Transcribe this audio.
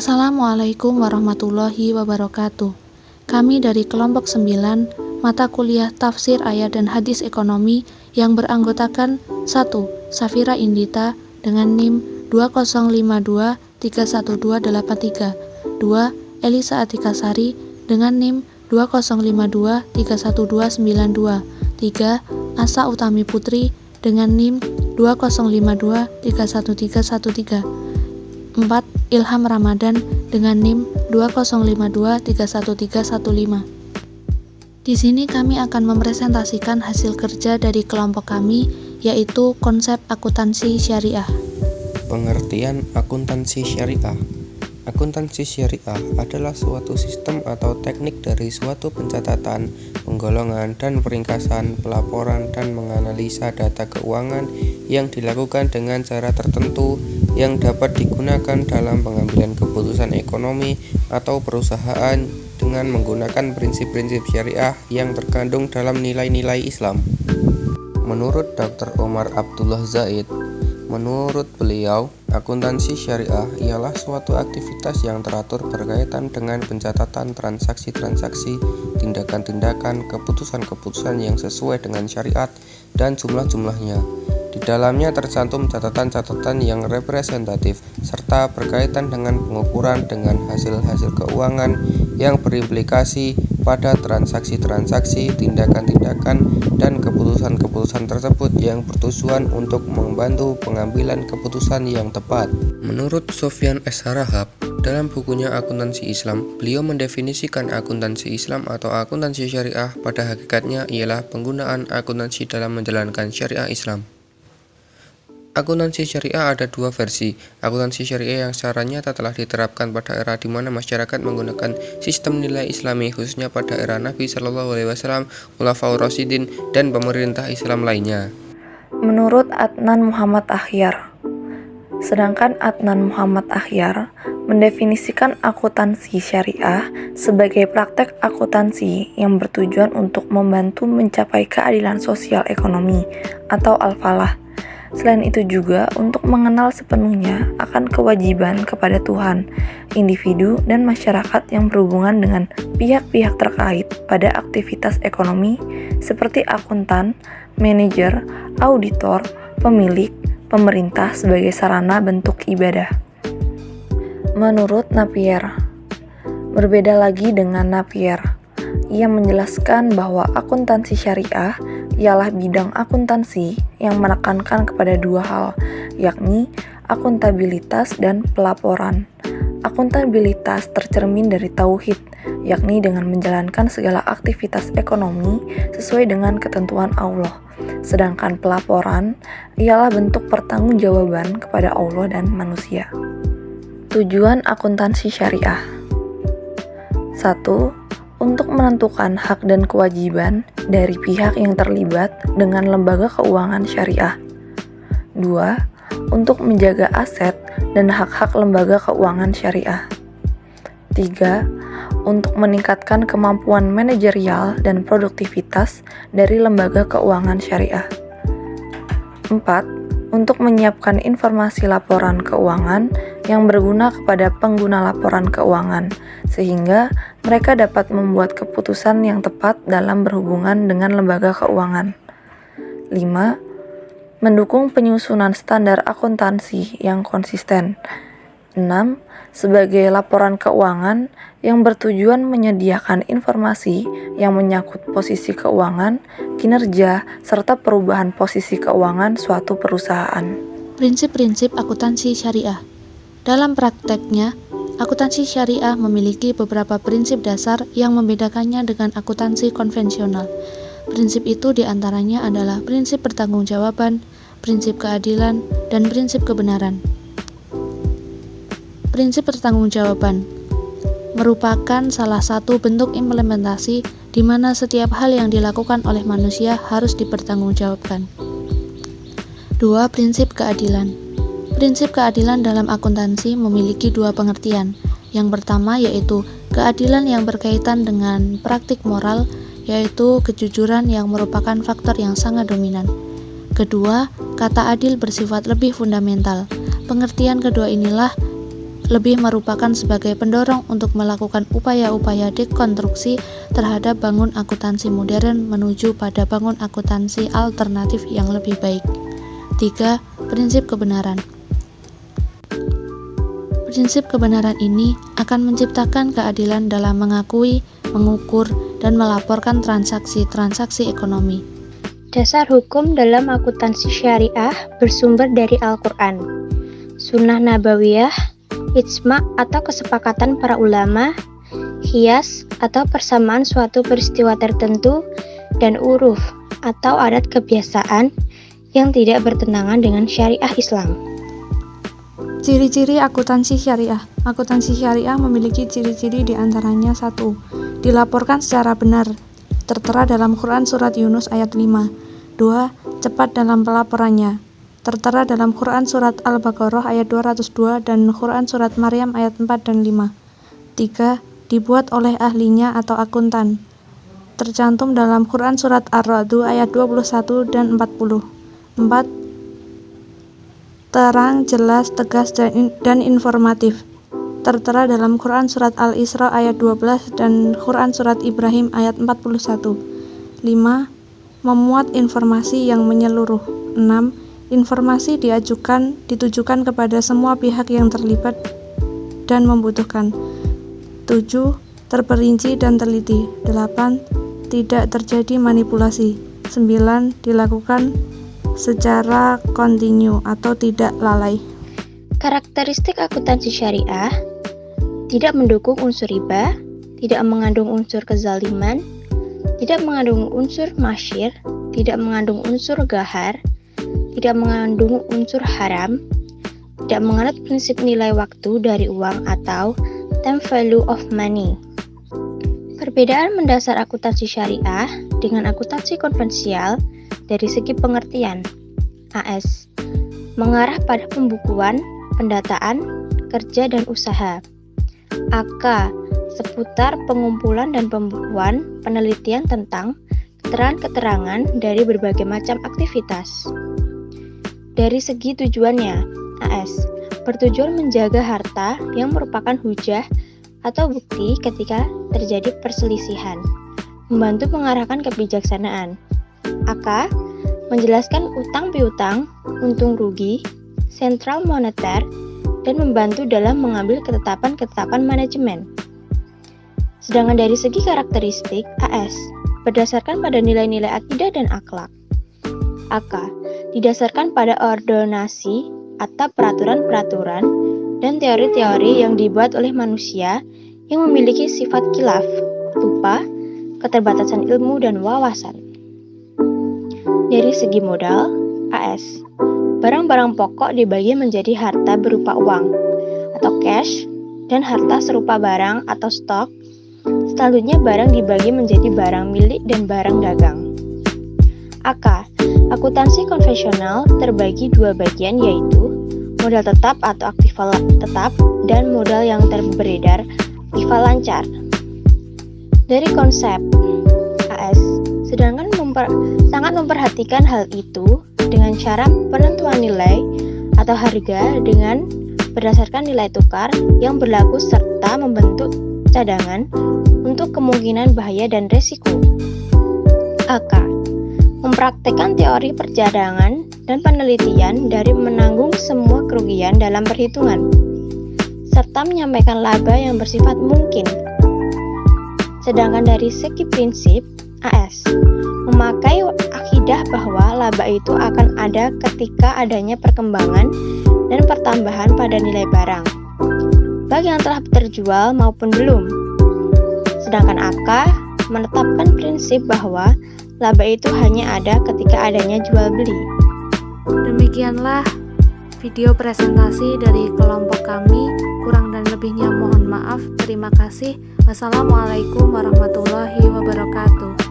Assalamualaikum warahmatullahi wabarakatuh. Kami dari kelompok 9, mata kuliah Tafsir Ayat dan Hadis Ekonomi yang beranggotakan 1. Safira Indita dengan NIM 2052312832, 2. Elisa Atikasari dengan NIM 2052311292, 3. Asa Utami Putri dengan NIM 2052311313, 4. Ilham Ramadan dengan NIM 2052311315. Di sini kami akan mempresentasikan hasil kerja dari kelompok kami, yaitu konsep akuntansi syariah. Pengertian akuntansi syariah. Akuntansi syariah adalah suatu sistem atau teknik dari suatu pencatatan, penggolongan, dan peringkasan, pelaporan, dan menganalisa data keuangan yang dilakukan dengan cara tertentu yang dapat digunakan dalam pengambilan keputusan ekonomi atau perusahaan dengan menggunakan prinsip-prinsip syariah yang terkandung dalam nilai-nilai Islam. Menurut Dr. Omar Abdullah Zaid, menurut beliau, akuntansi syariah ialah suatu aktivitas yang teratur berkaitan dengan pencatatan transaksi-transaksi, tindakan-tindakan, keputusan-keputusan yang sesuai dengan syariat dan jumlah-jumlahnya. Di dalamnya tercantum catatan-catatan yang representatif serta berkaitan dengan pengukuran dengan hasil-hasil keuangan yang berimplikasi pada transaksi-transaksi, tindakan-tindakan, dan keputusan-keputusan tersebut yang bertujuan untuk membantu pengambilan keputusan yang tepat. Menurut Sofyan S. Harahap, dalam bukunya Akuntansi Islam, beliau mendefinisikan akuntansi Islam atau akuntansi syariah pada hakikatnya ialah penggunaan akuntansi dalam menjalankan syariah Islam. Akuntansi syariah ada dua versi. Akuntansi syariah yang secara nyata telah diterapkan pada era di mana masyarakat menggunakan sistem nilai Islami, khususnya pada era Nabi Shallallahu Alaihi Wasallam, Khulafaur Rasyidin, dan pemerintah Islam lainnya. Menurut Adnan Muhammad Akhyar, sedangkan Adnan Muhammad Akhyar mendefinisikan akuntansi syariah sebagai praktek akuntansi yang bertujuan untuk membantu mencapai keadilan sosial ekonomi atau al-falah. Selain itu juga untuk mengenal sepenuhnya akan kewajiban kepada Tuhan, individu, dan masyarakat yang berhubungan dengan pihak-pihak terkait pada aktivitas ekonomi seperti akuntan, manajer, auditor, pemilik, pemerintah sebagai sarana bentuk ibadah. Menurut Napier, berbeda lagi dengan Napier, ia menjelaskan bahwa akuntansi syariah ialah bidang akuntansi yang menekankan kepada dua hal, yakni akuntabilitas dan pelaporan. Akuntabilitas tercermin dari tauhid, yakni dengan menjalankan segala aktivitas ekonomi sesuai dengan ketentuan Allah. Sedangkan pelaporan ialah bentuk pertanggungjawaban kepada Allah dan manusia. Tujuan akuntansi syariah: 1. Untuk menentukan hak dan kewajiban dari pihak yang terlibat dengan lembaga keuangan syariah. 2. Untuk menjaga aset dan hak-hak lembaga keuangan syariah. 3. Untuk meningkatkan kemampuan manajerial dan produktivitas dari lembaga keuangan syariah. 4. Untuk menyiapkan informasi laporan keuangan yang berguna kepada pengguna laporan keuangan, sehingga mereka dapat membuat keputusan yang tepat dalam berhubungan dengan lembaga keuangan. 5. Mendukung penyusunan standar akuntansi yang konsisten. 6. Sebagai laporan keuangan yang bertujuan menyediakan informasi yang menyangkut posisi keuangan, kinerja, serta perubahan posisi keuangan suatu perusahaan. Prinsip-prinsip akuntansi syariah. Dalam prakteknya, akuntansi syariah memiliki beberapa prinsip dasar yang membedakannya dengan akuntansi konvensional. Prinsip itu diantaranya adalah prinsip pertanggungjawaban, prinsip keadilan, dan prinsip kebenaran. Prinsip pertanggungjawaban merupakan salah satu bentuk implementasi di mana setiap hal yang dilakukan oleh manusia harus dipertanggungjawabkan. 2. Prinsip keadilan. Prinsip keadilan dalam akuntansi memiliki dua pengertian. Yang pertama yaitu keadilan yang berkaitan dengan praktik moral, yaitu kejujuran yang merupakan faktor yang sangat dominan. Kedua, kata adil bersifat lebih fundamental. Pengertian kedua inilah lebih merupakan sebagai pendorong untuk melakukan upaya-upaya dekonstruksi terhadap bangun akuntansi modern menuju pada bangun akuntansi alternatif yang lebih baik. 3. Prinsip kebenaran. Prinsip kebenaran ini akan menciptakan keadilan dalam mengakui, mengukur, dan melaporkan transaksi-transaksi ekonomi. Dasar hukum dalam akuntansi syariah bersumber dari Al-Quran, Sunnah Nabawiyah, ijma atau kesepakatan para ulama, qiyas atau persamaan suatu peristiwa tertentu, dan uruf atau adat kebiasaan yang tidak bertentangan dengan syariah Islam. Ciri-ciri akuntansi syariah. Akuntansi syariah memiliki ciri-ciri diantaranya 1. Dilaporkan secara benar, tertera dalam Quran Surat Yunus ayat 5. 2. Cepat dalam pelaporannya, tertera dalam Quran Surat Al-Baqarah ayat 202 dan Quran Surat Maryam ayat 4 dan 5. 3. Dibuat oleh ahlinya atau akuntan, tercantum dalam Quran Surat Ar-Ra'd ayat 21 dan 40. 4. Terang, jelas, tegas, dan informatif, tertera dalam Quran Surat Al-Isra ayat 12 dan Quran Surat Ibrahim ayat 41. 5. Memuat informasi yang menyeluruh. 6. Informasi ditujukan kepada semua pihak yang terlibat dan membutuhkan. 7. Terperinci dan teliti. 8. Tidak terjadi manipulasi. 9. Dilakukan secara kontinu atau tidak lalai. Karakteristik akuntansi syariah: tidak mendukung unsur riba, tidak mengandung unsur kezaliman, tidak mengandung unsur masyir, tidak mengandung unsur gahar, tidak mengandung unsur haram, tidak menganut prinsip nilai waktu dari uang atau time value of money. Perbedaan mendasar akuntansi syariah dengan akuntansi konvensional dari segi pengertian. AS mengarah pada pembukuan, pendataan, kerja dan usaha. AK seputar pengumpulan dan pembukuan penelitian tentang keterangan-keterangan dari berbagai macam aktivitas. Dari segi tujuannya, AS bertujuan menjaga harta yang merupakan hujah atau bukti ketika terjadi perselisihan, membantu mengarahkan kebijaksanaan. AK menjelaskan utang piutang, untung rugi, sentral moneter, dan membantu dalam mengambil ketetapan-ketetapan manajemen. Sedangkan dari segi karakteristik, AS berdasarkan pada nilai-nilai akidah dan akhlak. AK didasarkan pada ordonasi atau peraturan-peraturan dan teori-teori yang dibuat oleh manusia yang memiliki sifat khilaf, lupa, keterbatasan ilmu dan wawasan. Dari segi modal, AS barang-barang pokok dibagi menjadi harta berupa uang atau cash dan harta serupa barang atau stok. Selanjutnya barang dibagi menjadi barang milik dan barang dagang. AK akuntansi konvensional terbagi dua bagian, yaitu modal tetap atau aktiva tetap dan modal yang beredar aktiva lancar. Dari konsep, AS sedangkan sangat memperhatikan hal itu dengan cara penentuan nilai atau harga dengan berdasarkan nilai tukar yang berlaku serta membentuk cadangan untuk kemungkinan bahaya dan resiko. AK mempraktekkan teori percadangan dan penelitian dari menanggung semua kerugian dalam perhitungan, serta menyampaikan laba yang bersifat mungkin. Sedangkan dari segi prinsip, AS memakai akidah bahwa laba itu akan ada ketika adanya perkembangan dan pertambahan pada nilai barang, baik yang telah terjual maupun belum. Sedangkan AK menetapkan prinsip bahwa laba itu hanya ada ketika adanya jual beli. Demikianlah video presentasi dari kelompok kami. Kurang dan lebihnya mohon maaf. Terima kasih. Wassalamualaikum warahmatullahi wabarakatuh.